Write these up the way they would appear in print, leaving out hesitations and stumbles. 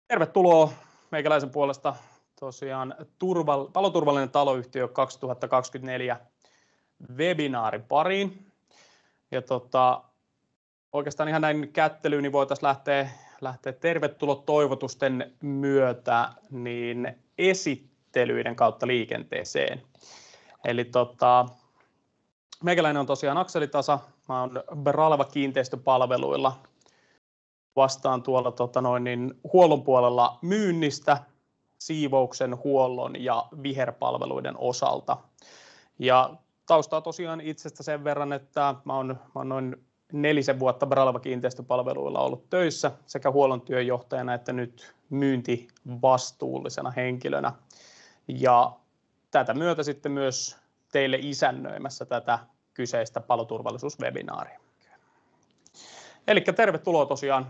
Tervetuloa meikäläisen puolesta tosiaan Paloturvallinen taloyhtiö 2024 webinaarin pariin. Ja oikeastaan ihan näin kättelyyn niin voitaisiin lähteä tervetulotoivotusten myötä niin esittelyiden kautta liikenteeseen. Eli meikäläinen on tosiaan Akseli Tasa, mä oon Braleva Kiinteistöpalveluilla. Vastaan tuolla huollon puolella myynnistä, siivouksen, huollon ja viherpalveluiden osalta. Ja taustaa tosiaan itsestä sen verran, että mä oon noin 4 vuotta Braleva Kiinteistöpalveluilla ollut töissä sekä huollon työnjohtajana että nyt myyntivastuullisena henkilönä. Ja tätä myötä sitten myös teille isännöimässä tätä kyseistä paloturvallisuuswebinaaria. Eli tervetuloa tosiaan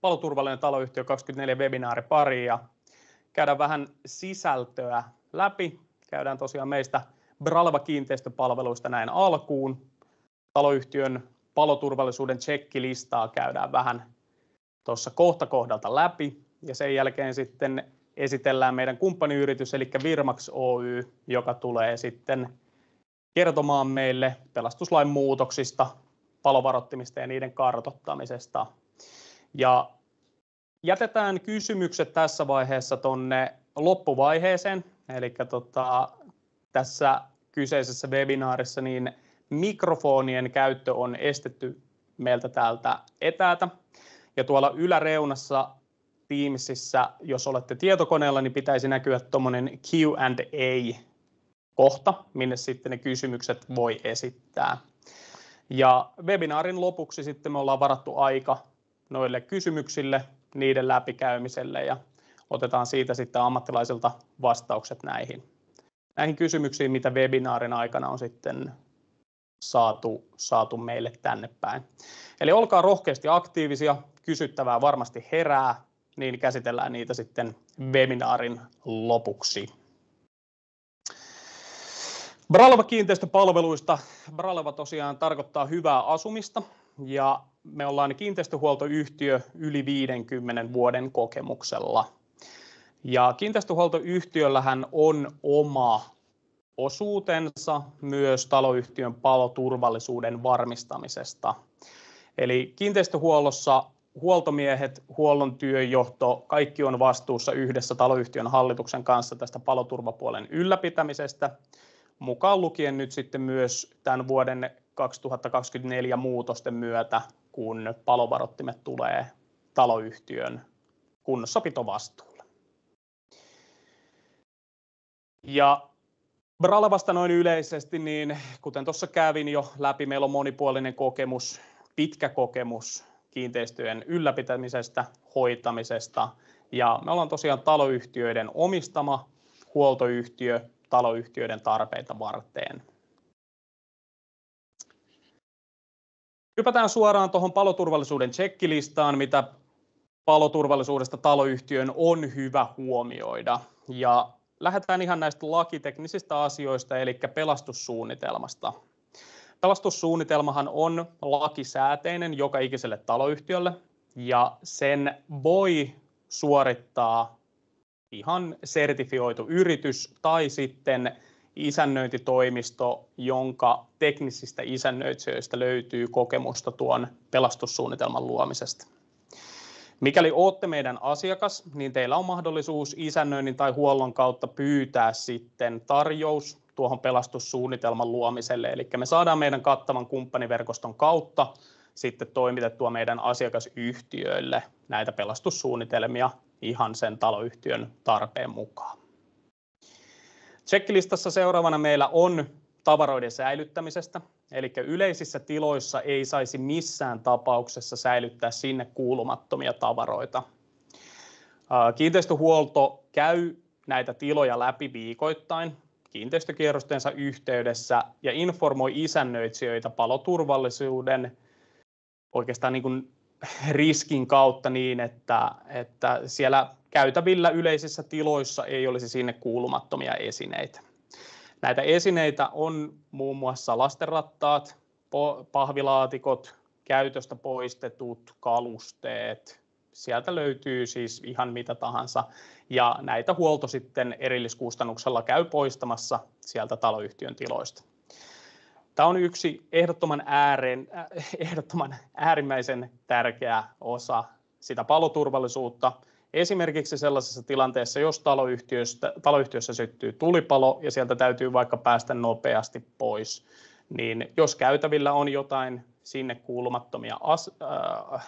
Paloturvallinen taloyhtiö 24 webinaari pariin ja käydään vähän sisältöä läpi. Käydään tosiaan meistä Braleva Kiinteistöpalveluista näin alkuun. Taloyhtiön paloturvallisuuden checkilistaa käydään vähän tuossa kohta kohdalta läpi ja sen jälkeen sitten esitellään meidän kumppaniyritys eli Virmax Oy, joka tulee sitten kertomaan meille pelastuslain muutoksista, palovaroittimista ja niiden kartoittamisesta. Ja jätetään kysymykset tässä vaiheessa tuonne loppuvaiheeseen. Eli tässä kyseisessä webinaarissa niin mikrofonien käyttö on estetty meiltä täältä etäältä. Ja tuolla yläreunassa Teamsissa, jos olette tietokoneella, niin pitäisi näkyä tuommoinen Q&A-kohta, minne sitten ne kysymykset voi esittää. Ja webinaarin lopuksi sitten me ollaan varattu aika noille kysymyksille, niiden läpikäymiselle ja otetaan siitä sitten ammattilaisilta vastaukset näihin kysymyksiin, mitä webinaarin aikana on sitten saatu meille tänne päin. Eli olkaa rohkeasti aktiivisia, kysyttävää varmasti herää, niin käsitellään niitä sitten webinaarin lopuksi. Braleva Kiinteistöpalveluista. Braleva tosiaan tarkoittaa hyvää asumista ja me ollaan kiinteistöhuoltoyhtiö yli 50 vuoden kokemuksella. Ja kiinteistöhuoltoyhtiöllähän on oma osuutensa myös taloyhtiön paloturvallisuuden varmistamisesta. Eli kiinteistöhuollossa huoltomiehet, huollon työnjohto, kaikki on vastuussa yhdessä taloyhtiön hallituksen kanssa tästä paloturvapuolen ylläpitämisestä. Mukaan lukien nyt sitten myös tämän vuoden 2024 muutosten myötä, kun palovaroittimet tulee taloyhtiön kunnossapitovastuulle. Ja Bralevasta noin yleisesti, niin kuten tuossa kävin jo läpi, meillä on monipuolinen kokemus, pitkä kokemus kiinteistöjen ylläpitämisestä, hoitamisesta. Ja me ollaan tosiaan taloyhtiöiden omistama huoltoyhtiö taloyhtiöiden tarpeita varten. Hypätään suoraan tuohon paloturvallisuuden checkilistaan, mitä paloturvallisuudesta taloyhtiön on hyvä huomioida. Ja lähdetään ihan näistä lakiteknisistä asioista, eli pelastussuunnitelmasta. Pelastussuunnitelmahan on lakisääteinen joka ikiselle taloyhtiölle ja sen voi suorittaa ihan sertifioitu yritys tai sitten isännöintitoimisto, jonka teknisistä isännöitsijöistä löytyy kokemusta tuon pelastussuunnitelman luomisesta. Mikäli olette meidän asiakas, niin teillä on mahdollisuus isännöinnin tai huollon kautta pyytää sitten tarjous tuohon pelastussuunnitelman luomiselle. Eli me saadaan meidän kattavan kumppaniverkoston kautta sitten toimitettua meidän asiakasyhtiöille näitä pelastussuunnitelmia ihan sen taloyhtiön tarpeen mukaan. Checklistassa seuraavana meillä on tavaroiden säilyttämisestä, eli yleisissä tiloissa ei saisi missään tapauksessa säilyttää sinne kuulumattomia tavaroita. Kiinteistöhuolto käy näitä tiloja läpi viikoittain kiinteistökierrostensa yhteydessä ja informoi isännöitsijöitä paloturvallisuuden oikeastaan niin kuin riskin kautta niin, että siellä käytävillä yleisissä tiloissa ei olisi sinne kuulumattomia esineitä. Näitä esineitä on muun muassa lastenrattaat, pahvilaatikot, käytöstä poistetut kalusteet, sieltä löytyy siis ihan mitä tahansa, ja näitä huolto sitten erilliskustannuksella käy poistamassa sieltä taloyhtiön tiloista. Tämä on yksi ehdottoman äärimmäisen tärkeä osa sitä paloturvallisuutta. Esimerkiksi sellaisessa tilanteessa, jos taloyhtiössä syttyy tulipalo ja sieltä täytyy vaikka päästä nopeasti pois, niin jos käytävillä on jotain sinne kuulumattomia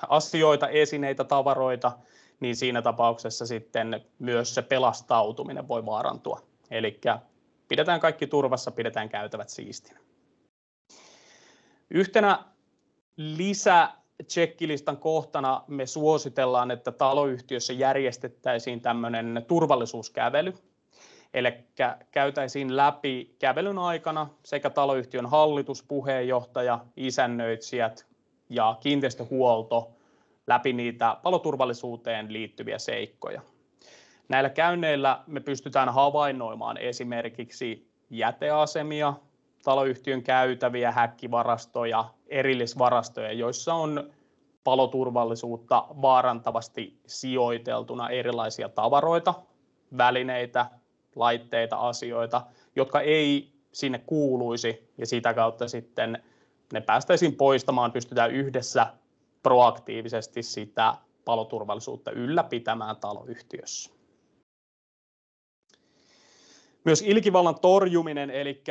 asioita, esineitä, tavaroita, niin siinä tapauksessa sitten myös se pelastautuminen voi vaarantua. Eli pidetään kaikki turvassa, pidetään käytävät siistinä. Yhtenä lisätsekkilistan kohtana me suositellaan, että taloyhtiössä järjestettäisiin tämmöinen turvallisuuskävely. Eli käytäisiin läpi kävelyn aikana sekä taloyhtiön hallitus, puheenjohtaja, isännöitsijät ja kiinteistöhuolto läpi niitä paloturvallisuuteen liittyviä seikkoja. Näillä käynneillä me pystytään havainnoimaan esimerkiksi jäteasemia, taloyhtiön käytäviä, häkkivarastoja, erillisvarastoja, joissa on paloturvallisuutta vaarantavasti sijoiteltuna erilaisia tavaroita, välineitä, laitteita, asioita, jotka ei sinne kuuluisi, ja sitä kautta sitten ne päästäisiin poistamaan, pystytään yhdessä proaktiivisesti sitä paloturvallisuutta ylläpitämään taloyhtiössä. Myös ilkivallan torjuminen, eli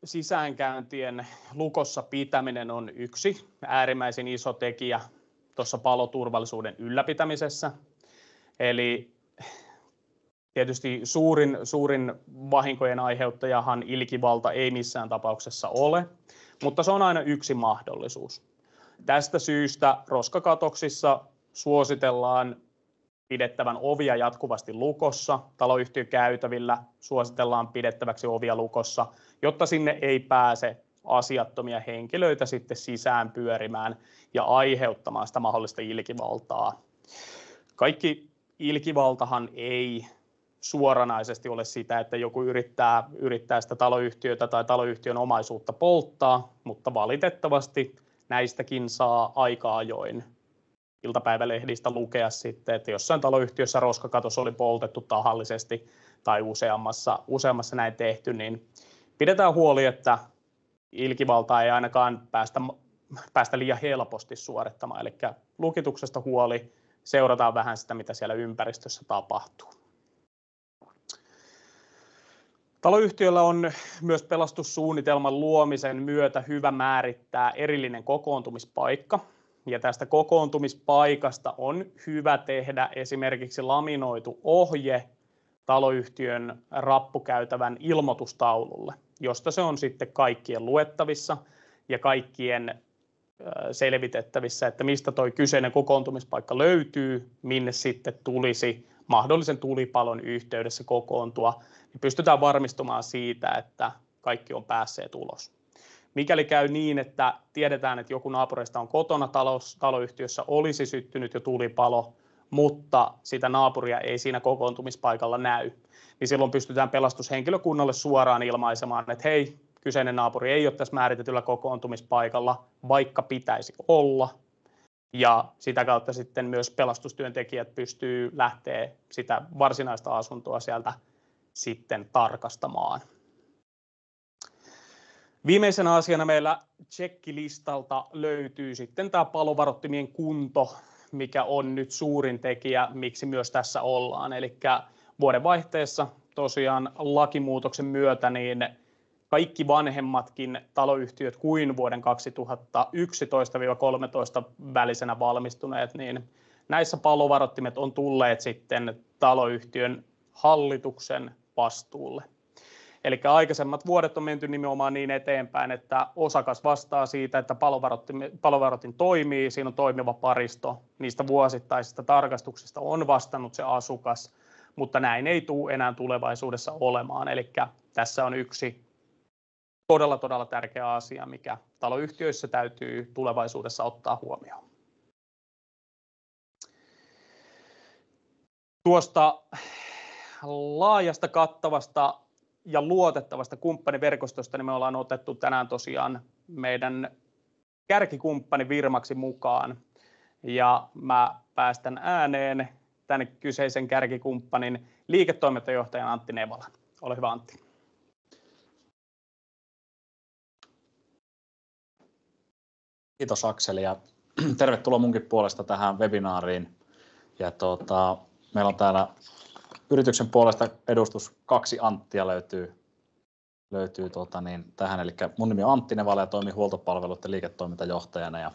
sisäänkäyntien lukossa pitäminen, on yksi äärimmäisen iso tekijä tuossa paloturvallisuuden ylläpitämisessä. Eli tietysti suurin vahinkojen aiheuttajahan ilkivalta ei missään tapauksessa ole, mutta se on aina yksi mahdollisuus. Tästä syystä roskakatoksissa suositellaan pidettävän ovia jatkuvasti lukossa, taloyhtiökäytävillä suositellaan pidettäväksi ovia lukossa, jotta sinne ei pääse asiattomia henkilöitä sitten sisään pyörimään ja aiheuttamaan sitä mahdollista ilkivaltaa. Kaikki ilkivaltahan ei suoranaisesti ole sitä, että joku yrittää sitä taloyhtiötä tai taloyhtiön omaisuutta polttaa, mutta valitettavasti näistäkin saa aika ajoin iltapäivälehdistä lukea sitten, että jossain taloyhtiössä roskakatos oli poltettu tahallisesti tai useammassa näin tehty, niin pidetään huoli, että ilkivaltaa ei ainakaan päästä liian helposti suorittamaan. Eli lukituksesta huoli, seurataan vähän sitä, mitä siellä ympäristössä tapahtuu. Taloyhtiöllä on myös pelastussuunnitelman luomisen myötä hyvä määrittää erillinen kokoontumispaikka. Ja tästä kokoontumispaikasta on hyvä tehdä esimerkiksi laminoitu ohje taloyhtiön rappukäytävän ilmoitustaululle, josta se on sitten kaikkien luettavissa ja kaikkien selvitettävissä, että mistä tuo kyseinen kokoontumispaikka löytyy, minne sitten tulisi mahdollisen tulipalon yhteydessä kokoontua, niin pystytään varmistumaan siitä, että kaikki on päässeet ulos. Mikäli käy niin, että tiedetään, että joku naapureista on kotona taloyhtiössä, olisi syttynyt jo tulipalo, mutta sitä naapuria ei siinä kokoontumispaikalla näy, niin silloin pystytään pelastushenkilökunnalle suoraan ilmaisemaan, että hei, kyseinen naapuri ei ole tässä määritetyllä kokoontumispaikalla, vaikka pitäisi olla. Ja sitä kautta sitten myös pelastustyöntekijät pystyy lähteä sitä varsinaista asuntoa sieltä sitten tarkastamaan. Viimeisenä asiana meillä tsekkilistalta löytyy sitten tämä palovaroittimien kunto, mikä on nyt suurin tekijä, miksi myös tässä ollaan. Eli vuodenvaihteessa tosiaan lakimuutoksen myötä niin kaikki vanhemmatkin taloyhtiöt kuin vuoden 2011-2013 välisenä valmistuneet, niin näissä palovaroittimet on tulleet sitten taloyhtiön hallituksen vastuulle. Eli aikaisemmat vuodet on menty nimenomaan niin eteenpäin, että osakas vastaa siitä, että palovaroitin toimii, siinä on toimiva paristo, niistä vuosittaisista tarkastuksista on vastannut se asukas, mutta näin ei tule enää tulevaisuudessa olemaan. Eli tässä on yksi todella tärkeä asia, mikä taloyhtiöissä täytyy tulevaisuudessa ottaa huomioon. Tuosta laajasta, kattavasta ja luotettavasta kumppaniverkostosta niin me ollaan otettu tänään tosiaan meidän kärkikumppani Virmaxi mukaan. ja mä päästän ääneen tämän kyseisen kärkikumppanin liiketoimintajohtajan Antti Nevalan. Ole hyvä, Antti. Kiitos Akseli ja tervetuloa munkin puolesta tähän webinaariin. Ja meillä on täällä yrityksen puolesta edustus 2 Anttia löytyy tähän. Eli mun nimi on Antti Nevala ja toimin huoltopalveluiden liiketoimintajohtajana. Ja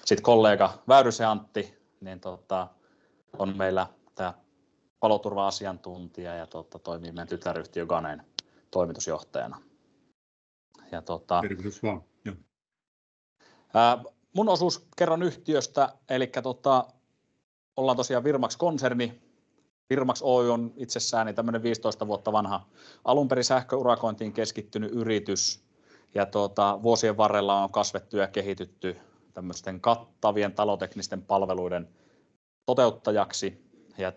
sitten kollega Väyrysen Antti niin on meillä tämä paloturva-asiantuntija ja toimii meidän tytäryhtiö Ganeen toimitusjohtajana. Ja Tervehdys vaan. Mun osuus kerron yhtiöstä, eli ollaan tosiaan Virmax-konserni. Virmax Oy on itsessään tämmöinen 15 vuotta vanha alun perin sähköurakointiin keskittynyt yritys. Ja vuosien varrella on kasvettu ja kehitytty tämmöisten kattavien taloteknisten palveluiden toteuttajaksi. Ja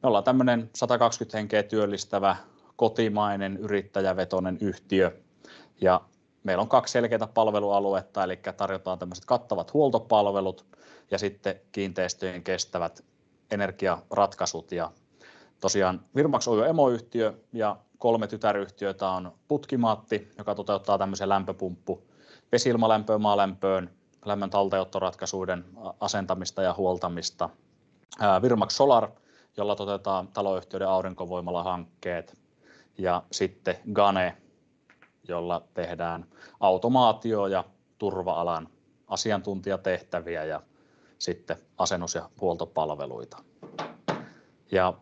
me ollaan tämmöinen 120 henkeä työllistävä kotimainen yrittäjävetoinen yhtiö. Ja meillä on 2 selkeää palvelualuetta, eli tarjotaan tämmöiset kattavat huoltopalvelut ja sitten kiinteistöjen kestävät energiaratkaisut. Ja tosiaan Virmax Oy on emoyhtiö ja 3 tytäryhtiötä on Putkimaatti, joka toteuttaa tämmöisen lämpöpumppu vesi-ilmalämpöön, maalämpöön, lämmön talteenottoratkaisuiden asentamista ja huoltamista. Virmax Solar, jolla toteutetaan taloyhtiöiden aurinkovoimalahankkeet, ja sitten Gane, jolla tehdään automaatio- ja turva-alan asiantuntijatehtäviä ja sitten asennus- ja huoltopalveluita. Ja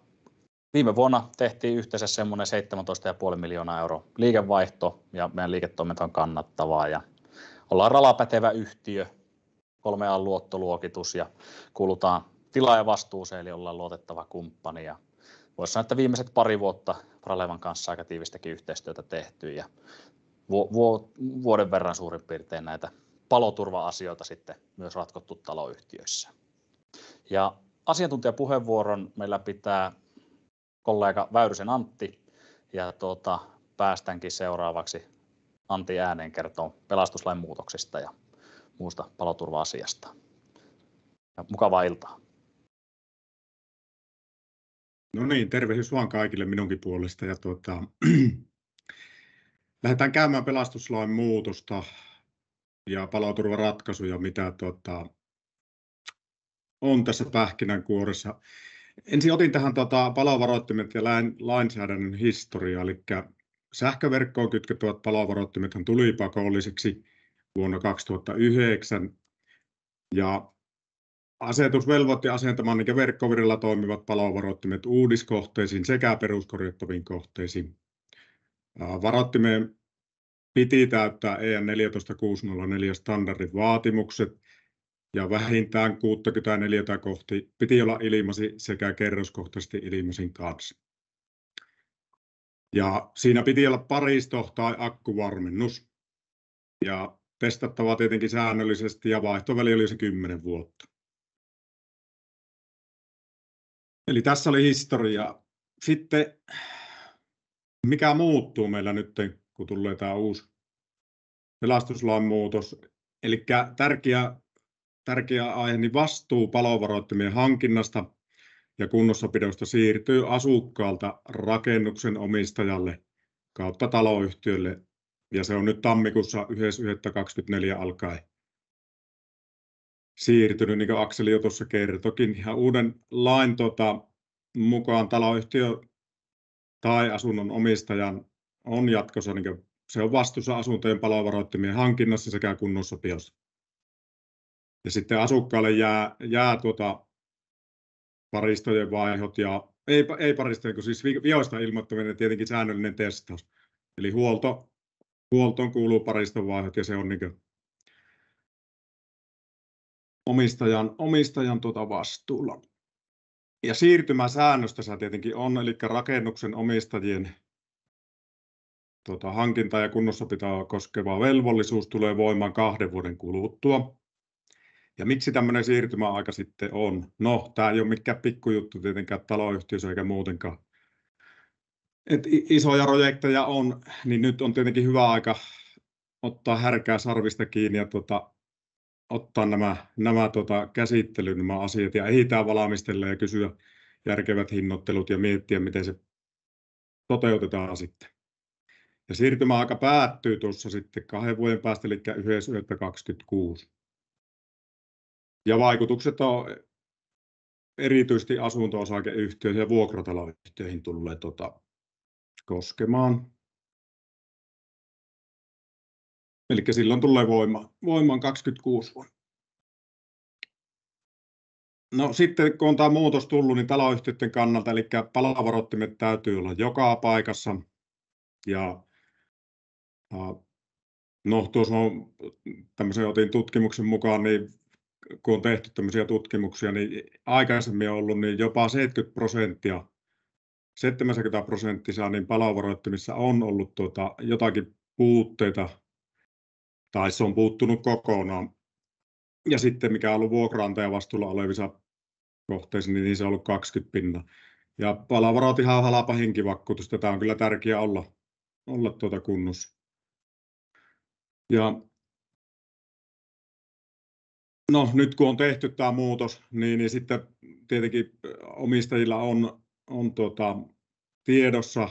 viime vuonna tehtiin yhteensä semmoinen 17,5 miljoonaa euroa liikevaihto ja meidän liiketoiminta on kannattavaa ja ollaan ralapätevä yhtiö, 3A luottoluokitus ja kuulutaan tilaajavastuuseen eli ollaan luotettava kumppani ja voisi sanoa, että viimeiset 2 vuotta Ralevan kanssa aika tiivistäkin yhteistyötä tehty ja vuoden verran suurin piirtein näitä paloturva-asioita sitten myös ratkottu taloyhtiöissä. Ja asiantuntijapuheenvuoron meillä pitää kollega Väyrysen Antti ja päästänkin seuraavaksi Antti ääneen kertoo pelastuslain muutoksista ja muusta paloturva-asiasta. Ja mukavaa iltaa. No niin, tervehdys vaan kaikille minunkin puolesta. Ja lähdetään käymään pelastuslain muutosta ja paloturvaratkaisuja, mitä on tässä pähkinänkuoressa. Ensin otin tähän palovaroittimet ja lainsäädännön historiaa, eli sähköverkkoon kytkettyvät palovaroittimethan tuli pakolliseksi vuonna 2009 ja asetus velvoitti asentamaan verkkovirralla toimivat palovaroittimet uudiskohteisiin sekä peruskorjattaviin kohteisiin. Varoittimeen piti täyttää EN 14604 standardin vaatimukset ja vähintään 64 kohti piti olla ilmasi sekä kerroskohtaisesti ilmasin kanssa. Ja siinä piti olla paristo tai akkuvarmennus ja testattava tietenkin säännöllisesti ja vaihtoväli oli se 10 vuotta. Eli tässä oli historia. Sitten mikä muuttuu meillä nyt, kun tulee tämä uusi pelastuslain muutos. Eli tärkeä aihe, niin vastuu palovaroittimien hankinnasta ja kunnossapidosta siirtyy asukkaalta rakennuksen omistajalle kautta taloyhtiölle. Ja se on nyt tammikuussa 1.9.24 alkaen siirtynyt, niin kuin Akseli jo tuossa kertoikin. Ja uuden lain mukaan taloyhtiö tai asunnon omistajan on jatkossa, niin se on vastuussa asuntojen palovaroittimien hankinnassa sekä kunnossapidossa. Ja sitten asukkaalle jää paristojen vaihot ja ei paristojen, kun siis vioista ilmoittaminen tietenkin säännöllinen testaus. Eli huoltoon kuuluu pariston vaihot ja se on niin omistajan vastuulla. Ja siirtymäsäännös tässä tietenkin on, eli rakennuksen omistajien hankintaa ja kunnossapitoa koskeva velvollisuus tulee voimaan 2 vuoden kuluttua. Ja miksi tämmöinen siirtymäaika sitten on? No, tämä ei ole mikään pikkujuttu tietenkään taloyhtiössä eikä muutenkaan. Et isoja projekteja on, niin nyt on tietenkin hyvä aika ottaa härkää sarvista kiinni ja ottaa nämä käsittelyyn nämä asiat ja ehditään valmistella ja kysyä järkevät hinnoittelut ja miettiä, miten se toteutetaan sitten. Ja siirtymäaika päättyy tuossa sitten 2 vuoden päästä, eli 1.9.26. Ja vaikutukset on erityisesti asunto-osakeyhtiöihin ja vuokrataloyhtiöihin tulee koskemaan. Eli silloin tulee voimaan 26 vuonna. No sitten kun on tämä muutos tullut, niin taloyhtiöiden kannalta, eli palovaroittimet täytyy olla joka paikassa. Ja no tuossa on tämmöisen otin tutkimuksen mukaan, niin kun on tehty tämmöisiä tutkimuksia, niin aikaisemmin on ollut niin jopa 70% niin palovaroittimissa on ollut jotakin puutteita, tai se on puuttunut kokonaan. Ja sitten mikä on ollut vuokraantajan vastuulla olevissa kohteissa, niin se on ollut 20%. Ja palovarot ihan halpa henkivakuutus, tätä on kyllä tärkeää olla kunnossa. Ja no nyt kun on tehty tämä muutos, niin sitten tietenkin omistajilla on tiedossa,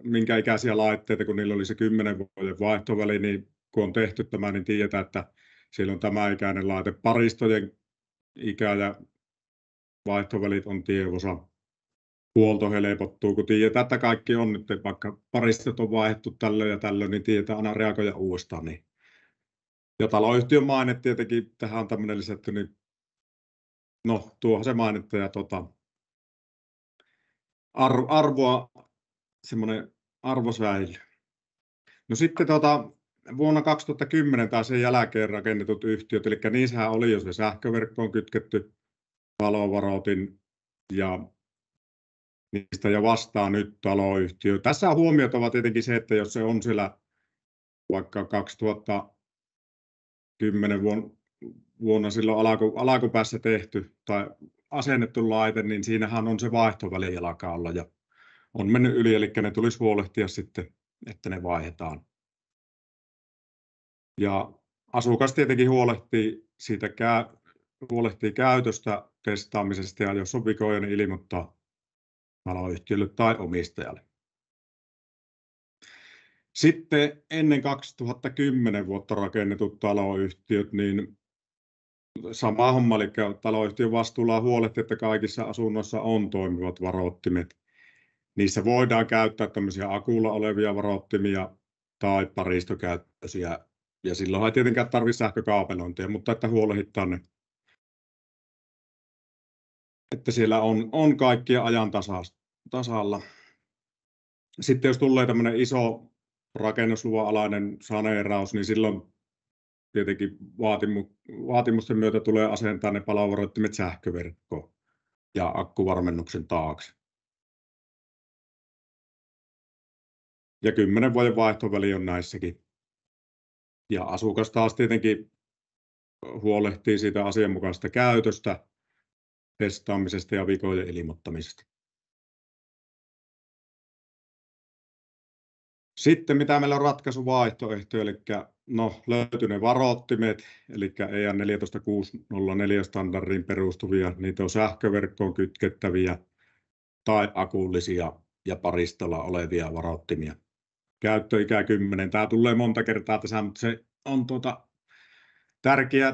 minkä ikäisiä laitteita, kun niillä oli se 10 vuoden vaihtoväli, niin kun on tehty tämä, niin tiedetään, että siellä on tämä ikäinen laite. Paristojen ikä ja vaihtovälit on tiedossa. Huolto helpottuu, kun tiedetään, että kaikki on nyt, vaikka paristot on vaihdettu tällöin ja tällöin, niin tiedetään aina reagoida uudestaan. Niin. Ja taloyhtiön maine tietenkin tähän on tämmöinen lisätty, niin no tuohon se mainetta ja semmoinen arvo säilyy. No sitten vuonna 2010 tai sen jälkeen rakennetut yhtiöt, eli niissähän oli jo se sähköverkkoon kytketty palovaroitin ja niistä jo vastaa nyt taloyhtiö. Tässä huomioitava tietenkin se, että jos se on siellä vaikka 2010 vuonna silloin alkupäässä tehty tai asennettu laite, niin siinähän on se vaihtoväli alkaa olla ja on mennyt yli, eli ne tulisi huolehtia sitten, että ne vaihdetaan. Ja asukas tietenkin huolehtii käytöstä, testaamisesta ja jos on vikoja, niin ilmoittaa taloyhtiölle tai omistajalle. Sitten ennen 2010 vuotta rakennetut taloyhtiöt, niin sama homma, eli taloyhtiön vastuulla on huolehtia, että kaikissa asunnoissa on toimivat varoittimet. Niissä voidaan käyttää tämmöisiä akulla olevia varoittimia tai paristokäyttöisiä, ja silloin ei tietenkään tarvitse sähkökaapelointia, mutta että huolehditaan ne, että siellä on kaikkia ajan tasalla. Sitten jos tulee tämmöinen iso rakennusluvan alainen saneeraus, niin silloin tietenkin vaatimusten myötä tulee asentaa ne palovaroittimet sähköverkkoon ja akkuvarmennuksen taakse. Ja 10 vuoden vaihtoväli on näissäkin. Ja asukas taas tietenkin huolehtii siitä asianmukaisesta käytöstä, testaamisesta ja vikojen ilmoittamisesta. Sitten mitä meillä on ratkaisuvaihtoehtoja, eli no, löytyy ne varoittimet, eli EN 14604 standardiin perustuvia, niitä on sähköverkkoon kytkettäviä tai akullisia ja paristolla olevia varoittimia. Käyttöikä 10. Tämä tulee monta kertaa tässä, mutta se on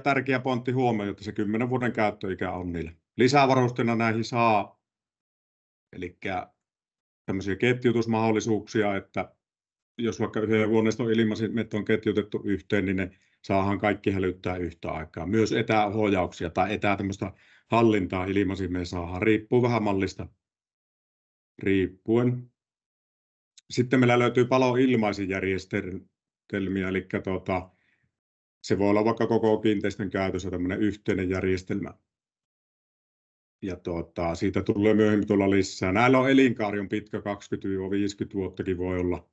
tärkeä pointti huomioida, että se 10 vuoden käyttöikä on niillä. Lisävarusteena näihin saa, eli tämmöisiä ketjutusmahdollisuuksia, että jos vaikka yhden huoneiston ilmasimet on ketjutettu yhteen, niin ne saadaan kaikki hälyttää yhtä aikaa. Myös etäohjauksia tai tämmöistä hallintaa ilmasimeen saadaan, riippuu vähän mallista riippuen. Sitten meillä löytyy paloilmaisijärjestelmiä, eli se voi olla vaikka koko kiinteistön käytössä tämmöinen yhteinen järjestelmä. Ja siitä tulee myöhemmin tulla lisää. Näillä on elinkaari on pitkä, 20-50 vuottakin voi olla.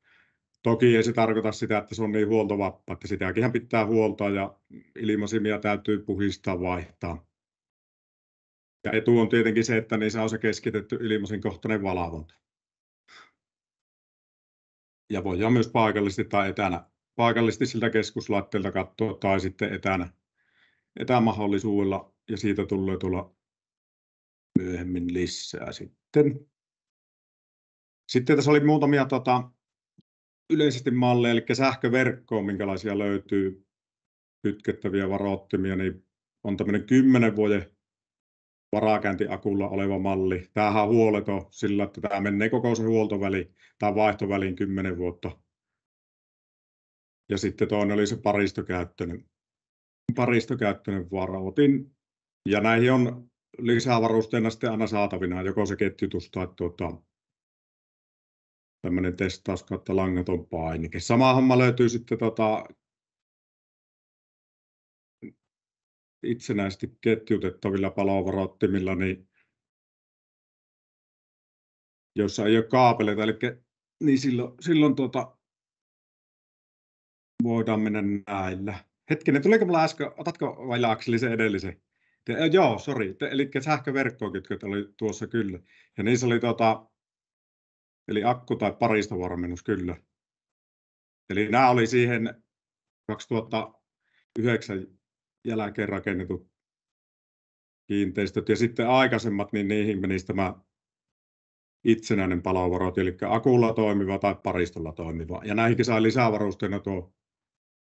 Toki ei se tarkoita sitä, että se on niin huoltovapaa, että sitäkin pitää huoltaa ja ilmasimia täytyy puhistaa, vaihtaa. Ja etu on tietenkin se, että niissä on se keskitetty ilmaisinkohtainen valvonta. Ja voidaan myös paikallisesti tai etänä, paikallisesti siltä keskuslaitteelta katsoa tai sitten etänä etämahdollisuudella ja siitä tulee tulla myöhemmin lisää sitten. Sitten tässä oli muutamia yleisesti malleja, eli sähköverkkoon, minkälaisia löytyy kytkettäviä varoittimia, niin on tämmöinen 10 vuoden varakäyntiakulla oleva malli. Tämähän on huoleton sillä, että tämä menee koko se huoltoväli tai vaihtoväliin 10 vuotta. Ja sitten toinen oli se paristokäyttöinen varoitin. Ja näihin on lisävarusteena sitten aina saatavina joko se ketjutus tai tämmöinen testaus kautta langaton painike. Sama homma löytyy sitten itsenäisesti ketjutettavilla palovaroittimilla, niin jossa ei ole kaapeleita, eli niin silloin voidaan mennä näillä. Hetkinen, tuliko mulla äsken, otatko vajaakseli se edellisen? Joo, sori, eli sähköverkkoon kytköt oli tuossa kyllä. Ja niissä oli eli akku- tai paristovarmennus kyllä. Eli nämä oli siihen 2009 jälkeen rakennetut kiinteistöt. Ja sitten aikaisemmat, niin niihin menisi tämä itsenäinen palovaroitin, eli akulla toimiva tai paristolla toimiva. Ja näihinkin sai lisävarusteena tuo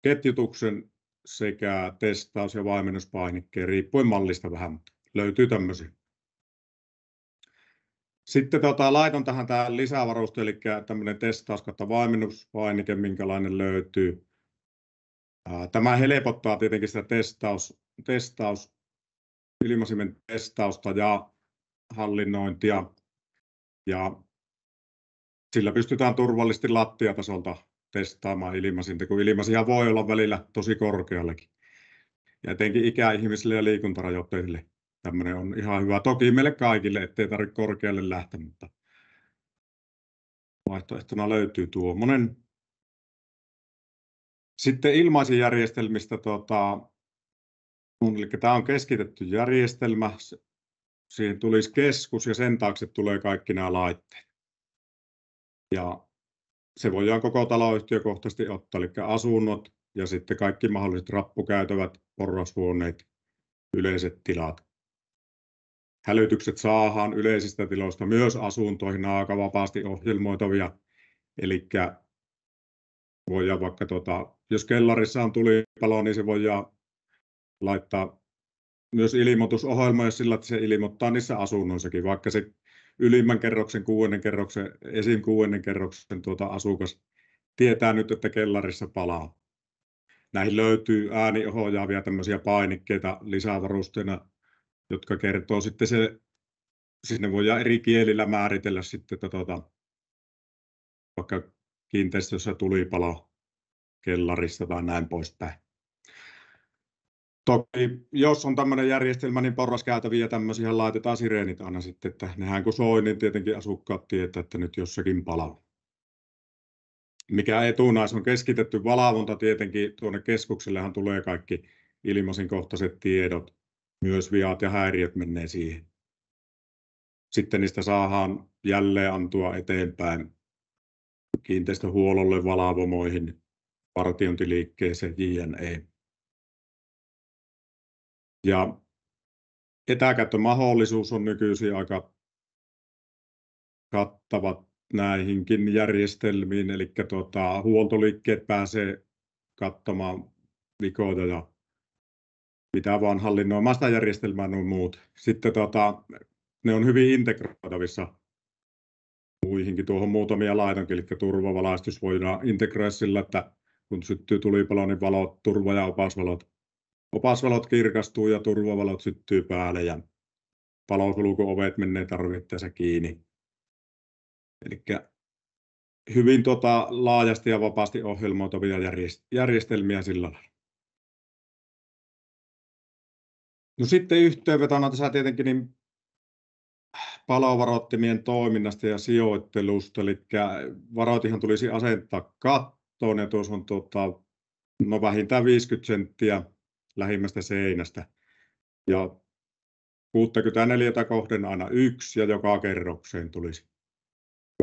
ketjutuksen sekä testaus- ja vaimennuspainikkeen, riippuen mallista vähän, mutta löytyy tämmöisiä. Sitten laitan tähän tämä lisävaruste, eli tämmöinen testaus- kautta vaimennuspainike, minkälainen löytyy. Tämä helpottaa tietenkin sitä ilmasimen testausta ja hallinnointia. Ja sillä pystytään turvallisesti lattiatasolta testaamaan ilmasinta, kun ilmasihan voi olla välillä tosi korkeallakin. Ja etenkin ikäihmisille ja liikuntarajoitteille tämmöinen on ihan hyvä. Toki meille kaikille, ettei tarvitse korkealle lähteä, mutta vaihtoehtona löytyy tuommoinen. Sitten ilmaisijärjestelmistä, eli tämä on keskitetty järjestelmä. Siihen tulisi keskus ja sen taakse tulee kaikki nämä laitteet. Ja se voidaan koko taloyhtiökohtaisesti ottaa, eli asunnot ja sitten kaikki mahdolliset rappukäytävät, porrashuoneet, yleiset tilat. Hälytykset saadaan yleisistä tiloista myös asuntoihin, nämä aika vapaasti ohjelmoitavia. Eli voidaan vaikka, jos kellarissa on tulipalo, niin se voidaan laittaa myös ilmoitusohjelmoja sillä, että se ilmoittaa niissä asunnoissakin, vaikka se ylimmän kerroksen, 6. kerroksen asukas tietää nyt, että kellarissa palaa. Näihin löytyy ääniohjaavia tämmöisiä painikkeita lisävarusteena, jotka kertoo sitten sinne voidaan eri kielillä määritellä sitten, vaikka kiinteistössä tulipalo kellarissa tai näin poispäin. Toki jos on tämmöinen järjestelmä, niin porraskäytäviä tämmöisiä laitetaan sireenit aina sitten, että nehän kun soi, niin tietenkin asukkaat tietää, että nyt jossakin palaa. Mikä etuna on keskitetty valvonta tietenkin, tuonne keskuksellehan tulee kaikki ilmaisinkohtaiset tiedot, myös viat ja häiriöt menee siihen. Sitten niistä saadaan jälleen antua eteenpäin kiinteistöhuollolle, valvomoihin, vartiointiliikkeeseen, jne. Ja etäkäyttömahdollisuus on nykyisin aika kattava näihinkin järjestelmiin, eli huoltoliikkeet pääsee katsomaan vikoita ja mitä vaan hallinnoimaan sitä järjestelmää nuo muut. Sitten ne on hyvin integroitavissa muihinkin, tuohon muutamia laitankin, eli turvavalaistus voidaan integroida sillä, että kun syttyy tulipalo, niin valot, turva- ja opasvalot kirkastuu ja turvavalot syttyy päälle ja palokulkuovet menee tarvittaessa kiinni. Eli hyvin laajasti ja vapaasti ohjelmoitavia järjestelmiä sillä lailla. No sitten yhteenvetona tässä tietenkin niin palovaroittimien toiminnasta ja sijoittelusta, eli varoitinhan tulisi asentaa kattoon ja tuossa on vähintään 50 senttiä lähimmästä seinästä ja 64 kohden aina 1 ja joka kerrokseen tulisi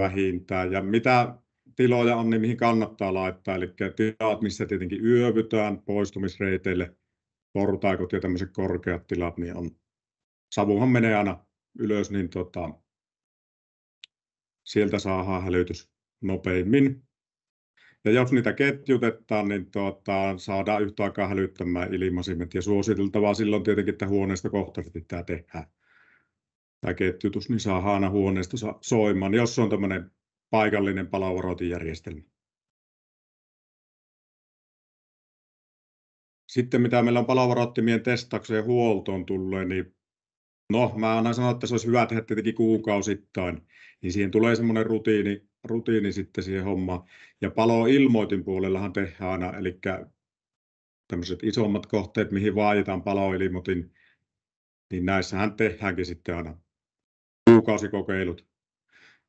vähintään. Ja mitä tiloja on, niin mihin kannattaa laittaa, eli tilat, missä tietenkin yövytään poistumisreiteille, portaikot ja tämmöiset korkeat tilat, niin savuhan menee aina ylös, niin sieltä saadaan hälytys nopeimmin. Ja jos niitä ketjutetaan, niin saadaan yhtä aikaa hälyttämään ilmasimet. Ja suositeltavaa silloin tietenkin, että huoneistokohtaisesti tämä tehdään. Tämä ketjutus, niin saadaan aina huoneistossa soimaan, jos on tämmöinen paikallinen palovaroitinjärjestelmä. Sitten mitä meillä on palovaroittimien testaukseen ja huoltoon tulee, niin mä aina sanon, että se olisi hyvä tehdä tietenkin kuukausittain, niin siihen tulee semmoinen rutiini sitten siihen hommaan. Ja paloilmoitin puolellahan tehdään aina, eli tämmöiset isommat kohteet, mihin vaaditaan paloilmoitin, niin näissähän tehdäänkin sitten aina kuukausikokeilut.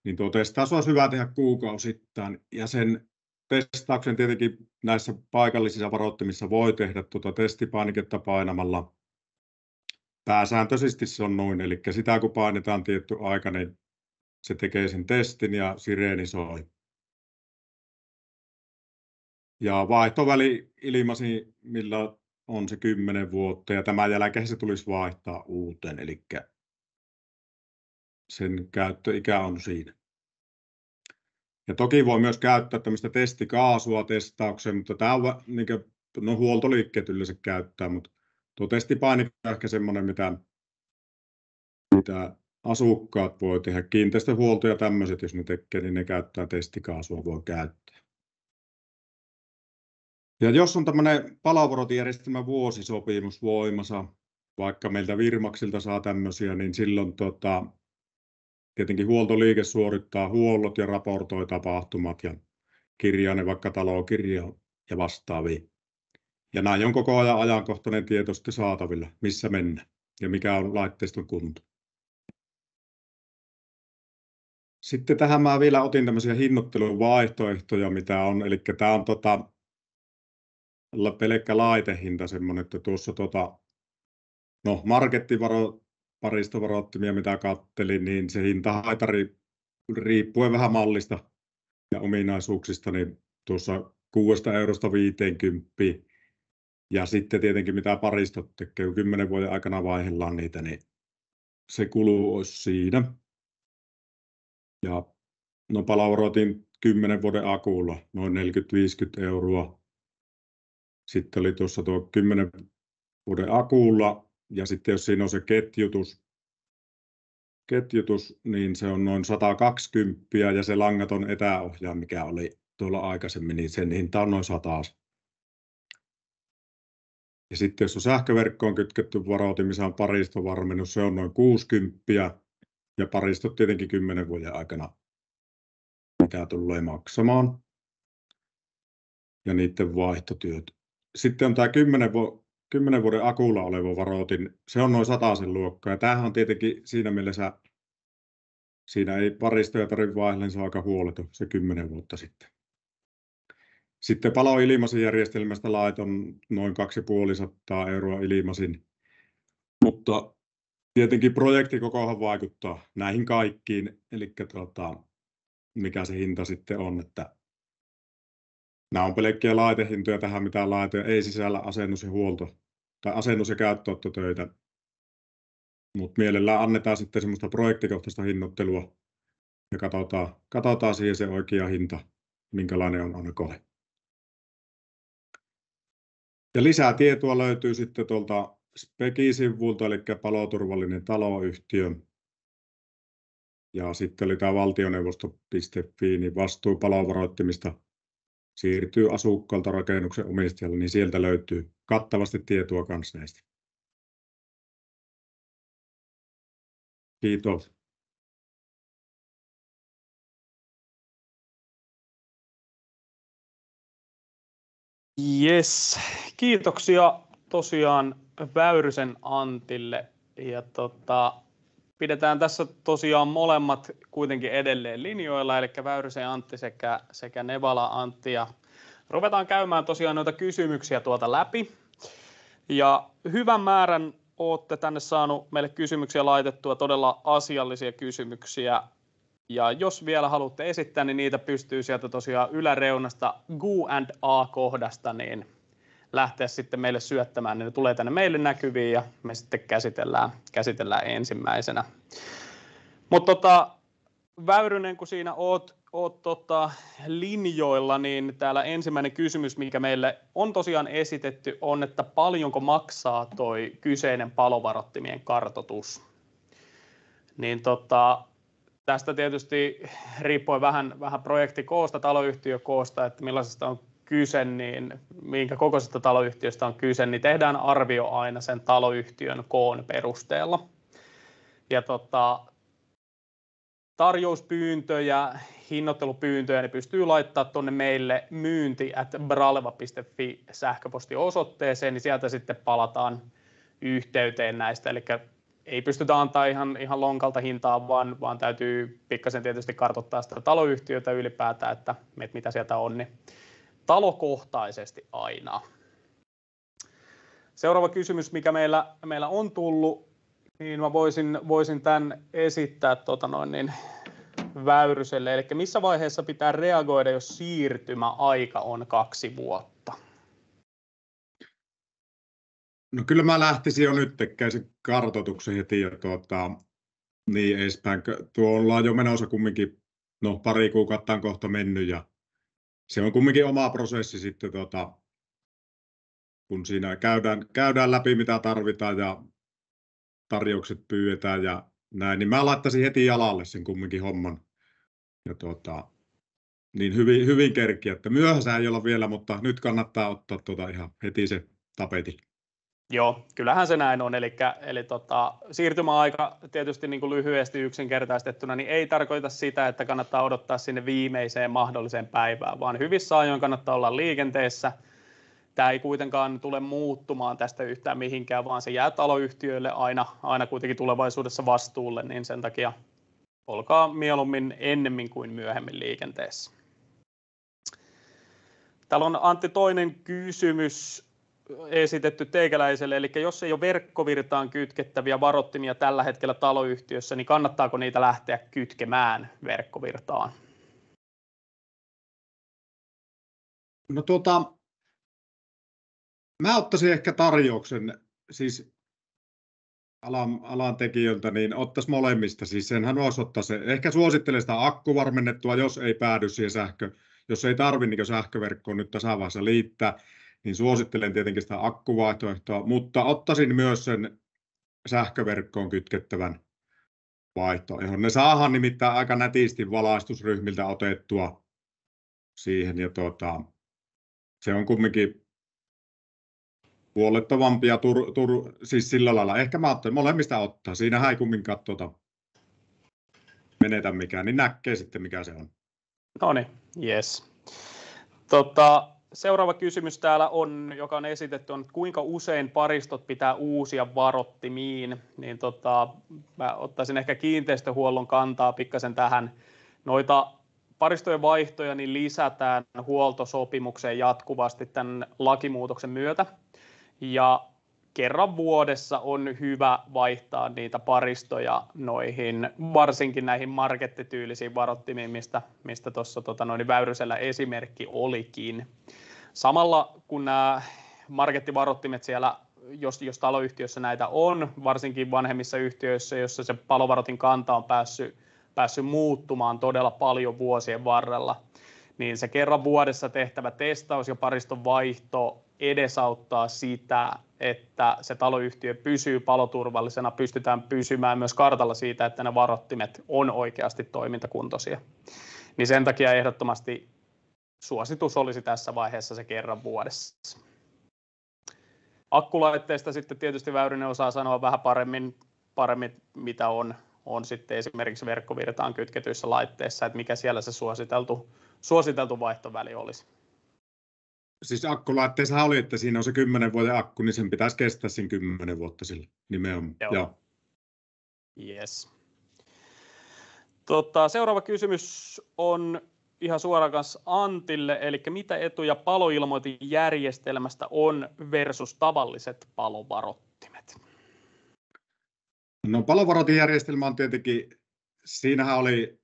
Niin tuo testaus olisi hyvä tehdä kuukausittain, ja sen testauksen tietenkin näissä paikallisissa varoittimissa voi tehdä testipainiketta painamalla. Pääsääntöisesti se on noin, eli sitä kun painetaan tietty aika, niin se tekee sen testin ja sireeni soi. Ja vaihtoväli ilmasimilla on se 10 vuotta ja tämän jälkeen se tulisi vaihtaa uuteen, eli sen käyttöikä on siinä. Ja toki voi myös käyttää tämmöistä testikaasua testaukseen, mutta tämä on niin kuin, huoltoliikkeet yleensä käyttää, mutta tuo testipainikka on ehkä semmoinen, mitä asukkaat voi tehdä. Kiinteistöhuolto ja tämmöiset, jos ne tekee, niin ne käyttää testikaasua, voi käyttää. Ja jos on tämmöinen palovaroitinjärjestelmän vuosisopimus voimassa, vaikka meiltä Virmaksilta saa tämmöisiä, niin silloin tietenkin huoltoliike suorittaa huollot ja raportoi tapahtumat ja kirjaa ne vaikka talokirjaan ja vastaavia. Ja näin on koko ajan ajankohtainen tieto sitten saatavilla, missä mennään ja mikä on laitteiston kunto. Sitten tähän mä vielä otin tämmöisiä hinnoittelun vaihtoehtoja, mitä on. Eli tämä on pelkkä laitehinta semmoinen, että tuossa markettivaristovaroittimia, mitä kattelin, niin se hintahaitari riippuen vähän mallista ja ominaisuuksista, niin tuossa 6 eurosta 50. Ja sitten tietenkin mitä paristot tekee, kun 10 vuoden aikana vaihdellaan niitä, niin se kulu olisi siinä. Ja palovaroitin 10 vuoden akulla noin 40-50 euroa. Sitten oli tuossa tuo 10 vuoden akulla ja sitten jos siinä on se ketjutus, niin se on noin 120 ja se langaton etäohjaa, mikä oli tuolla aikaisemmin, niin sen hinta on noin 100. Ja sitten jos on sähköverkkoon kytketty varoitin, missä on paristovarmennus, se on noin 60 ja paristot tietenkin 10 vuoden aikana, mitä tulee maksamaan ja niiden vaihtotyöt. Sitten on tämä 10 vuoden akulla oleva varoitin, se on noin 100 luokkaa ja tämähän on tietenkin siinä mielessä, siinä ei paristoja tarvitse vaihdella, se on aika huoleton se 10 vuotta sitten. Sitten paloilmaisijärjestelmästä laiton noin 250 euroa ilmaisin, mutta tietenkin projektikokohan vaikuttaa näihin kaikkiin, eli mikä se hinta sitten on, että nämä on pelkkiä laitehintoja tähän, mitä laitoja ei sisällä asennus ja huolto tai asennus- ja käyttöönottotöitä, mutta mielellään annetaan sitten semmoista projektikohtaista hinnoittelua ja katsotaan siihen se oikea hinta, minkälainen on aina kohe. Ja lisää tietoa löytyy sitten tuolta Speki-sivulta, eli paloturvallinen taloyhtiö. Ja sitten oli tämä valtioneuvosto.fi, niin vastuu palovaroittimista siirtyy asukkaalta rakennuksen omistajalle, niin sieltä löytyy kattavasti tietoa kans näistä. Kiitos. Yes, kiitoksia tosiaan Väyrysen Antille ja pidetään tässä tosiaan molemmat kuitenkin edelleen linjoilla, eli Väyrysen Antti sekä Nevala Antti ja ruvetaan käymään tosiaan noita kysymyksiä tuolta läpi ja hyvän määrän olette tänne saanut meille kysymyksiä laitettua, todella asiallisia kysymyksiä. Ja jos vielä haluatte esittää, niin niitä pystyy sieltä tosiaan yläreunasta Q&A-kohdasta niin lähteä sitten meille syöttämään, niin ne tulee tänne meille näkyviin ja me sitten käsitellään ensimmäisenä. Mutta Väyrynen, kun siinä oot linjoilla, niin täällä ensimmäinen kysymys, mikä meille on tosiaan esitetty, on, että paljonko maksaa toi kyseinen palovaroittimien kartoitus. Niin tästä tietysti riippuen vähän projektikoosta, taloyhtiökoosta, että millaisesta on kyse, niin minkä kokoisesta taloyhtiöstä on kyse, niin tehdään arvio aina sen taloyhtiön koon perusteella. Ja tarjouspyyntöjä, hinnoittelupyyntöjä, ne pystyy laittamaan tuonne meille myynti@braleva.fi sähköpostiosoitteeseen, niin sieltä sitten palataan yhteyteen näistä. Eli ei pystytä antaa ihan lonkalta hintaa, vaan täytyy pikkasen tietysti kartoittaa sitä taloyhtiötä ylipäätään, että mitä sieltä on, niin talokohtaisesti aina. Seuraava kysymys, mikä meillä on tullut, niin mä voisin tämän esittää Väyryselle. Eli missä vaiheessa pitää reagoida, jos siirtymäaika on 2 vuotta? No kyllä mä lähtisin jo nyt tekemään sen kartoituksen heti ja niin edespäin. Tuo ollaan jo menossa kumminkin, pari kuukautta on kohta mennyt ja se on kumminkin oma prosessi sitten, kun siinä käydään läpi mitä tarvitaan ja tarjoukset pyydetään ja näin, niin mä laittaisin heti jalalle sen kumminkin homman. Ja niin hyvin kerkiä, että myöhässä ei olla vielä, mutta nyt kannattaa ottaa ihan heti se tapeti. Joo, kyllähän se näin on. Eli siirtymäaika tietysti niin kuin lyhyesti yksinkertaistettuna, niin ei tarkoita sitä, että kannattaa odottaa sinne viimeiseen mahdolliseen päivään, vaan hyvissä ajoin kannattaa olla liikenteessä. Tämä ei kuitenkaan tule muuttumaan tästä yhtään mihinkään, vaan se jää taloyhtiöille aina kuitenkin tulevaisuudessa vastuulle, niin sen takia olkaa mieluummin ennemmin kuin myöhemmin liikenteessä. Täällä on Antti toinen kysymys esitetty teikäläiselle, eli jos ei ole verkkovirtaan kytkettäviä varoittimia tällä hetkellä taloyhtiössä, niin kannattaako niitä lähteä kytkemään verkkovirtaan? No mä ottaisin ehkä tarjouksen, siis alan tekijöiltä, niin ottaisi molemmista. Siis senhän voisi ottaa se. Ehkä suosittelen sitä akkuvarmennettua, jos ei päädy siihen jos ei tarvitse niin sähköverkkoon nyt tässä vaiheessa liittää, niin suosittelen tietenkin sitä akkuvaihtoehtoa, mutta ottaisin myös sen sähköverkkoon kytkettävän vaihtoehdon. Ne saadaan nimittäin aika nätisti valaistusryhmiltä otettua siihen ja se on kumminkin huolettavampi ja siis sillä lailla. Ehkä mä ottaisin molemmista ottaa. Siinähän ei kumminkaan menetä mikään, niin näkee sitten mikä se on. No niin, yes. Seuraava kysymys täällä on, joka on esitetty, on, kuinka usein paristot pitää uusia varoittimiin. Niin mä ottaisin ehkä kiinteistöhuollon kantaa pikkasen tähän. Noita paristojen vaihtoja niin lisätään huoltosopimukseen jatkuvasti tämän lakimuutoksen myötä. Ja kerran vuodessa on hyvä vaihtaa niitä paristoja varsinkin näihin markettityylisiin varoittimiin, mistä tuossa Väyrysellä esimerkki olikin. Samalla kun nämä markettivaroittimet siellä, jos taloyhtiössä näitä on, varsinkin vanhemmissa yhtiöissä, jossa se palovaroitin kanta on päässyt muuttumaan todella paljon vuosien varrella, niin se kerran vuodessa tehtävä testaus ja pariston vaihto edesauttaa sitä, että se taloyhtiö pysyy paloturvallisena, pystytään pysymään myös kartalla siitä, että ne varoittimet on oikeasti toimintakuntoisia. Niin sen takia ehdottomasti suositus olisi tässä vaiheessa se kerran vuodessa. Akkulaitteista sitten tietysti Väyrynen osaa sanoa vähän paremmin mitä on sitten esimerkiksi verkkovirtaan kytketyissä laitteissa, että mikä siellä se suositeltu vaihtoväli olisi. Siis akkulaitteessa oli, että siinä on se 10 vuoden akku, niin sen pitäisi kestää siinä 10 vuotta sillä nimenomaan. Joo. Yes. Seuraava kysymys on ihan suoraan kanssa Antille, eli mitä etuja paloilmoitejärjestelmästä on versus tavalliset palovaroittimet? No palovaroitinjärjestelmä on tietenkin, siinähän oli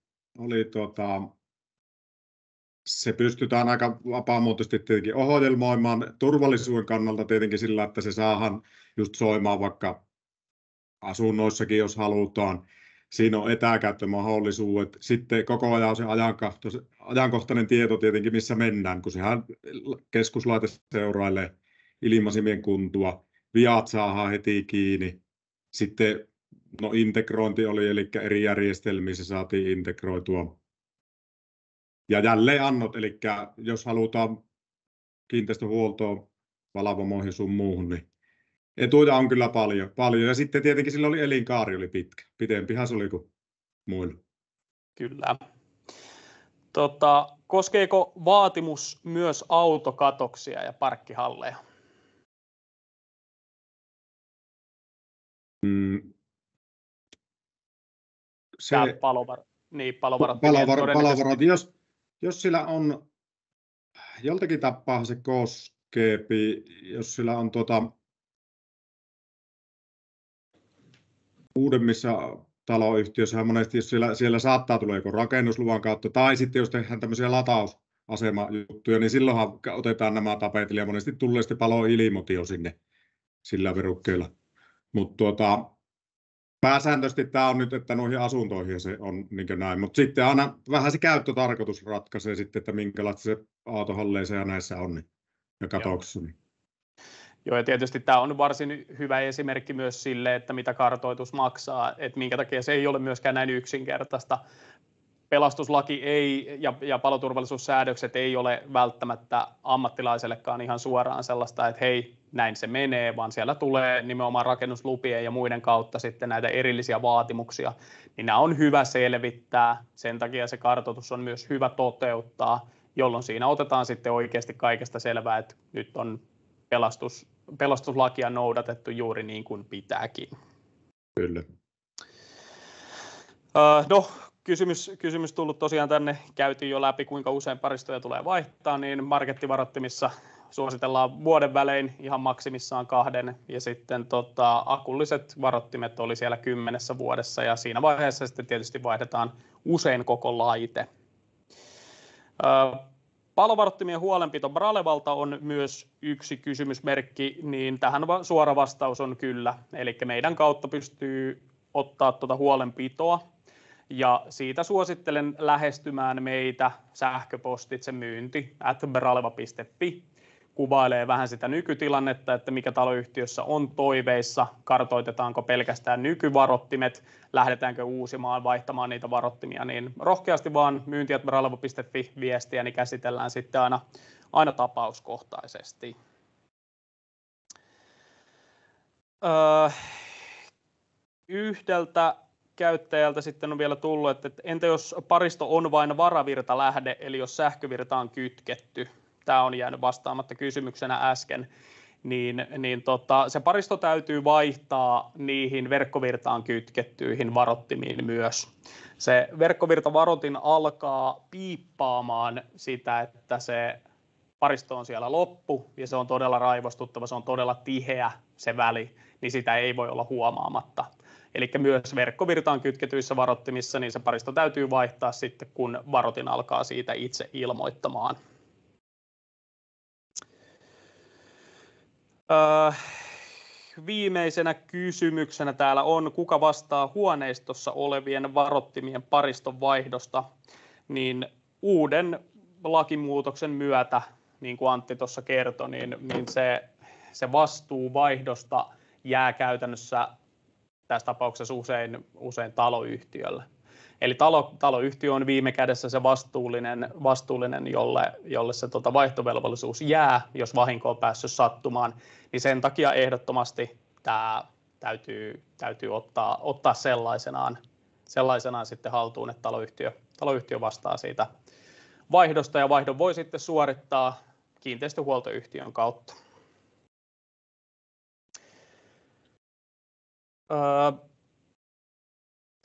se pystytään aika vapaamuotoisesti tietenkin ohjelmoimaan turvallisuuden kannalta tietenkin sillä, että se saadaan just soimaan vaikka asunnoissakin, jos halutaan. Siinä on etäkäyttömahdollisuudet. Sitten koko ajan se ajankohtainen tieto tietenkin, missä mennään, kun sehän keskuslaite seurailee ilmasimien kuntua. Viat saadaan heti kiinni. Sitten integrointi oli, eli eri järjestelmissä saatiin integroitua. Ja jälleenannot, eli jos halutaan kiinteistöhuoltoon, valvomoihin sun muuhun, niin etuja on kyllä paljon. Ja sitten tietenkin sillä oli elinkaari oli pitkä. Pitempihän se oli kuin muilla. Kyllä. Koskeeko vaatimus myös autokatoksia ja parkkihalleja? Palovarot. Jos sillä on, joltakin tapaa se koskee, jos sillä on uudemmissa taloyhtiöissä monesti, jos siellä saattaa tulla joko rakennusluvan kautta, tai sitten jos tehdään tämmöisiä latausasemajuttuja, niin silloinhan otetaan nämä tapetit, ja monesti tulee sitten paloilmoitio sinne sillä verukkeella. Mutta pääsääntöisesti tämä on nyt, että noihin asuntoihin se on niin näin, mutta sitten aina vähän se käyttötarkoitus ratkaisee sitten, että minkälaista se autohalleissa ja näissä on niin, ja katoksissa. Joo, ja tietysti tämä on varsin hyvä esimerkki myös sille, että mitä kartoitus maksaa, että minkä takia se ei ole myöskään näin yksinkertaista. Pelastuslaki ei ja paloturvallisuussäädökset ei ole välttämättä ammattilaisellekaan ihan suoraan sellaista, että hei, näin se menee, vaan siellä tulee nimenomaan rakennuslupien ja muiden kautta sitten näitä erillisiä vaatimuksia, niin nämä on hyvä selvittää, sen takia se kartoitus on myös hyvä toteuttaa, jolloin siinä otetaan sitten oikeasti kaikesta selvää, että nyt on pelastuslakia noudatettu juuri niin kuin pitääkin. Kyllä. Kysymys tullut tosiaan tänne, käytiin jo läpi, kuinka usein paristoja tulee vaihtaa, niin markettivarottimissa suositellaan vuoden välein ihan maksimissaan 2, ja sitten akulliset varottimet oli siellä 10 vuodessa, ja siinä vaiheessa sitten tietysti vaihdetaan usein koko laite. Palovarottimien huolenpito Bralevalta on myös yksi kysymysmerkki, niin tähän suora vastaus on kyllä, eli meidän kautta pystyy ottaa huolenpitoa. Ja siitä suosittelen lähestymään meitä sähköpostitse myynti@braleva.fi. Kuvailee vähän sitä nykytilannetta, että mikä taloyhtiössä on toiveissa, kartoitetaanko pelkästään nykyvarottimet, lähdetäänkö uusimaan, vaihtamaan niitä varottimia, niin rohkeasti vaan myynti@braleva.fi viestiä, niin käsitellään sitten aina tapauskohtaisesti. Yhdeltä käyttäjältä sitten on vielä tullut, että entä jos paristo on vain varavirtalähde, eli jos sähkövirta on kytketty, tämä on jäänyt vastaamatta kysymyksenä äsken, niin se paristo täytyy vaihtaa niihin verkkovirtaan kytkettyihin varottimiin myös. Se verkkovirtavarotin alkaa piippaamaan sitä, että se paristo on siellä loppu ja se on todella raivostuttava, se on todella tiheä se väli, niin sitä ei voi olla huomaamatta. Eli myös verkkovirtaan kytketyissä varottimissa niin se paristo täytyy vaihtaa sitten, kun varotin alkaa siitä itse ilmoittamaan. Viimeisenä kysymyksenä täällä on, kuka vastaa huoneistossa olevien varottimien pariston vaihdosta, niin uuden lakimuutoksen myötä, niin kuin Antti tuossa kertoi, niin se vastuu vaihdosta jää käytännössä tässä tapauksessa usein taloyhtiölle. Eli taloyhtiö on viime kädessä se vastuullinen jolle se vaihtovelvollisuus jää, jos vahinko on päässyt sattumaan. Niin sen takia ehdottomasti tämä täytyy ottaa sellaisenaan sitten haltuun, että taloyhtiö vastaa siitä vaihdosta, ja vaihdon voi sitten suorittaa kiinteistöhuoltoyhtiön kautta.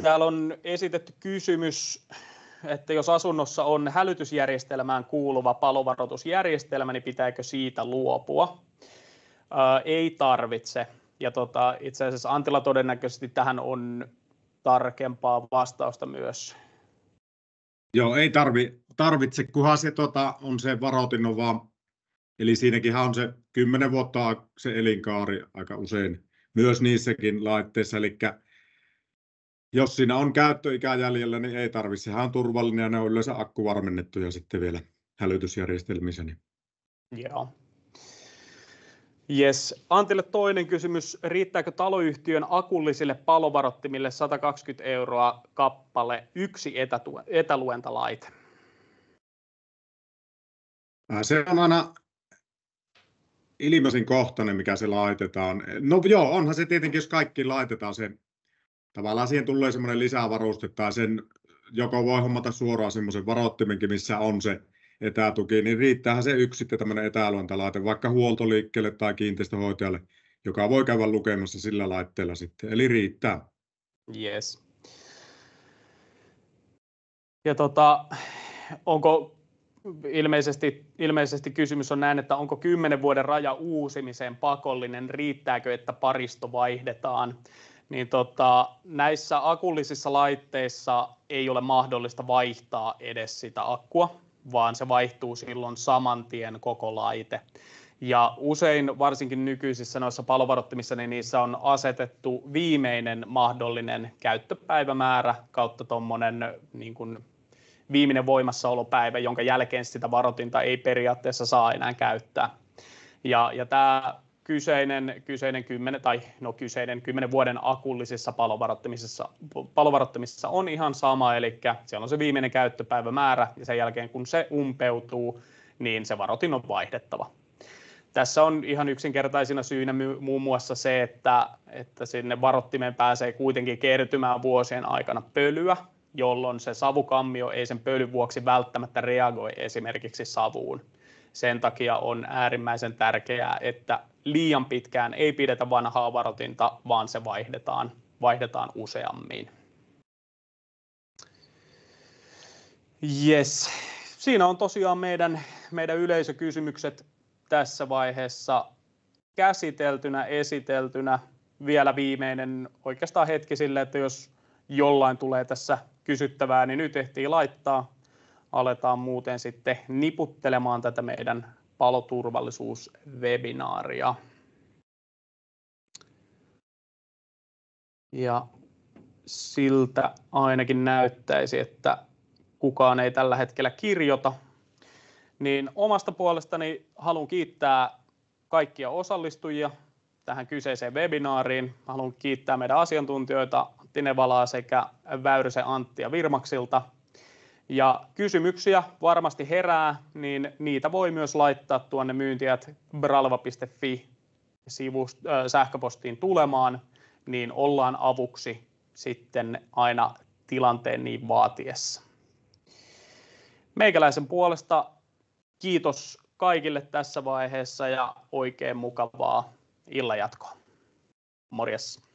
Täällä on esitetty kysymys, että jos asunnossa on hälytysjärjestelmään kuuluva palovaroitusjärjestelmä, niin pitääkö siitä luopua? Ei tarvitse. Ja itse asiassa Antilla todennäköisesti tähän on tarkempaa vastausta myös. Joo, ei tarvitse, kunhan se on se varoitin vaan, eli siinäkinhän on se 10 vuotta se elinkaari aika usein, myös niissäkin laitteissa, eli jos siinä on käyttöikä jäljellä, niin ei tarvitse, sehän on turvallinen ja ne on yleensä akkuvarmennettuja sitten vielä hälytysjärjestelmissä. Niin. Joo. Yes. Antille toinen kysymys. Riittääkö taloyhtiön akullisille palovarottimille 120 € kappale yksi etäluentalaite? Se on aina ilmeisin kohtainen, mikä se laitetaan. No joo, onhan se tietenkin, jos kaikki laitetaan se, tavallaan siihen tulee semmoinen lisävaruste, tai sen joko voi hommata suoraan semmoisen varottimenkin, missä on se etätuki, niin riittäähän se yksi sitten tämmöinen etäluentalaite, vaikka huoltoliikkeelle tai kiinteistöhoitajalle, joka voi käydä lukemassa sillä laitteella sitten, eli riittää. Yes. Ja onko ilmeisesti kysymys on näin, että onko 10 vuoden raja uusimiseen pakollinen, riittääkö, että paristo vaihdetaan? Niin näissä akullisissa laitteissa ei ole mahdollista vaihtaa edes sitä akkua, vaan se vaihtuu silloin saman tien koko laite. Ja usein, varsinkin nykyisissä noissa palovarottimissa, niin niissä on asetettu viimeinen mahdollinen käyttöpäivämäärä kautta tuommoinen niin kuin viimeinen voimassaolopäivä, jonka jälkeen sitä varotinta ei periaatteessa saa enää käyttää. Ja tämä kyseinen 10 vuoden akullisissa palovarottimissa on ihan sama, eli siellä on se viimeinen käyttöpäivämäärä, ja sen jälkeen kun se umpeutuu, niin se varotin on vaihdettava. Tässä on ihan yksinkertaisina syynä muun muassa se, että sinne varottimeen pääsee kuitenkin kertymään vuosien aikana pölyä, jolloin se savukammio ei sen pölyn vuoksi välttämättä reagoi esimerkiksi savuun. Sen takia on äärimmäisen tärkeää, että liian pitkään ei pidetä vanhaa varotinta, vaan se vaihdetaan useammin. Yes. Siinä on tosiaan meidän yleisökysymykset tässä vaiheessa käsiteltynä, esiteltynä. Vielä viimeinen oikeastaan hetki sille, että jos jollain tulee tässä kysyttävää, niin nyt ehtii laittaa. Aletaan muuten sitten niputtelemaan tätä meidän paloturvallisuuswebinaaria. Ja siltä ainakin näyttäisi, että kukaan ei tällä hetkellä kirjoita. Niin omasta puolestani haluan kiittää kaikkia osallistujia tähän kyseiseen webinaariin. Haluan kiittää meidän asiantuntijoita Antti Nevalaa sekä Väyrysen Anttia Virmaksilta. Ja kysymyksiä varmasti herää, niin niitä voi myös laittaa tuonne myynti@braleva.fi sähköpostiin tulemaan, niin ollaan avuksi sitten aina tilanteen niin vaatiessa. Meikäläisen puolesta kiitos kaikille tässä vaiheessa ja oikein mukavaa illanjatkoa. Morjes.